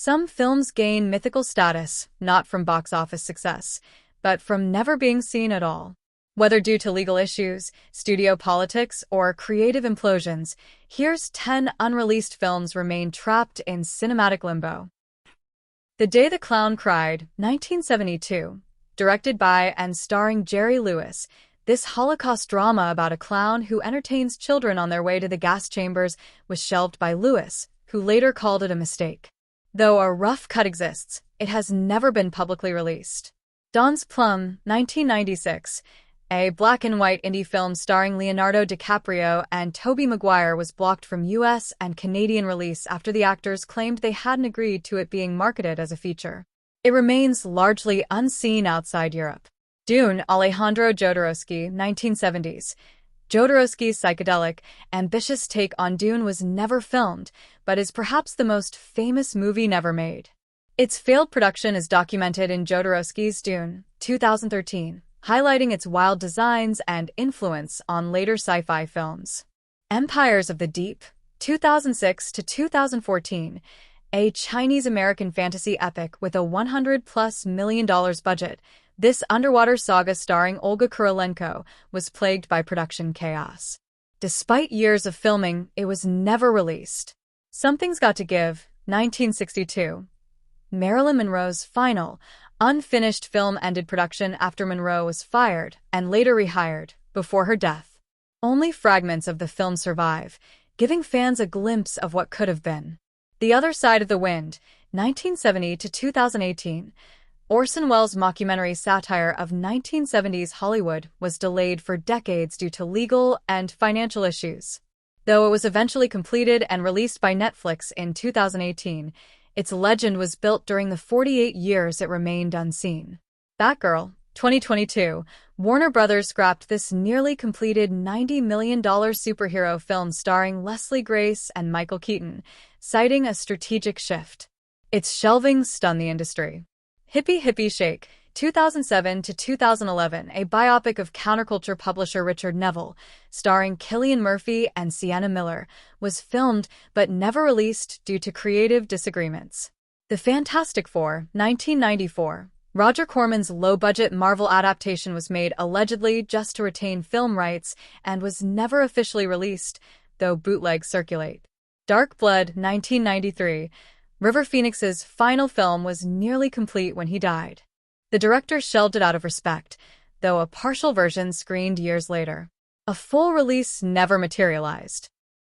Some films gain mythical status, not from box office success, but from never being seen at all. Whether due to legal issues, studio politics, or creative implosions, here's 10 unreleased films remain trapped in cinematic limbo. The Day the Clown Cried, 1972. Directed by and starring Jerry Lewis, this Holocaust drama about a clown who entertains children on their way to the gas chambers was shelved by Lewis, who later called it a mistake. Though a rough cut exists, it has never been publicly released. Don's Plum, 1996. A black-and-white indie film starring Leonardo DiCaprio and Tobey Maguire was blocked from US and Canadian release after the actors claimed they hadn't agreed to it being marketed as a feature. It remains largely unseen outside Europe. Dune, Alejandro Jodorowsky, 1970s. Jodorowsky's psychedelic, ambitious take on Dune was never filmed, but is perhaps the most famous movie never made. Its failed production is documented in Jodorowsky's Dune, 2013, highlighting its wild designs and influence on later sci-fi films. Empires of the Deep, 2006 to 2014, a Chinese-American fantasy epic with a $100+ million budget. This underwater saga starring Olga Kurylenko was plagued by production chaos. Despite years of filming, it was never released. Something's Got to Give, 1962. Marilyn Monroe's final, unfinished film ended production after Monroe was fired and later rehired before her death. Only fragments of the film survive, giving fans a glimpse of what could have been. The Other Side of the Wind, 1970 to 2018. Orson Welles' mockumentary satire of 1970s Hollywood was delayed for decades due to legal and financial issues. Though it was eventually completed and released by Netflix in 2018, its legend was built during the 48 years it remained unseen. Batgirl, 2022. Warner Brothers scrapped this nearly completed $90 million superhero film starring Leslie Grace and Michael Keaton, citing a strategic shift. Its shelving stunned the industry. Hippie Hippie Shake, 2007 to 2011, a biopic of counterculture publisher Richard Neville, starring Cillian Murphy and Sienna Miller, was filmed but never released due to creative disagreements. The Fantastic Four, 1994. Roger Corman's low-budget Marvel adaptation was made allegedly just to retain film rights and was never officially released, though bootlegs circulate. Dark Blood, 1993. River Phoenix's final film was nearly complete when he died. The director shelved it out of respect, though a partial version screened years later. A full release never materialized.